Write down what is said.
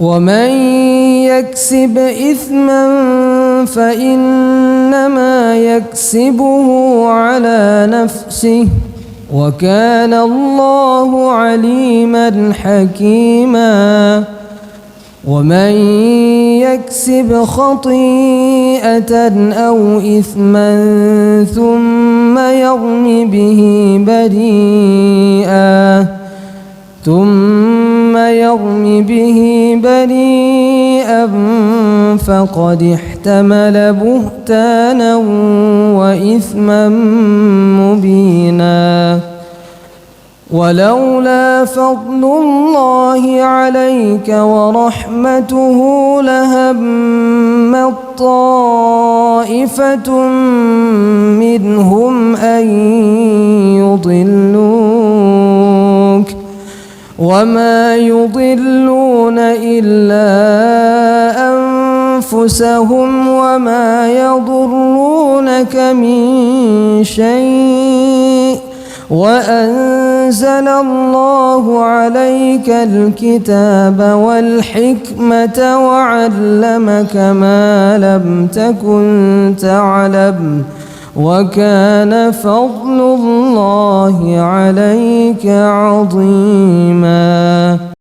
ومن يكسب إثما فإنما يكسبه على نفسه وكان الله عليما حكيما ومن يكسب خطيئة أو إثما ثم يرم به بريئا فقد احتمل بهتانا وإثما مبينا ولولا فضل الله عليك ورحمته لهمت طائفة منهم أن يضلوك وما يضلون إلا أنفسهم وما يضرونك من شيء وأنزل الله عليك الكتاب والحكمة وعلمك ما لم تكن تعلم وكان فضل الله عليك عظيما.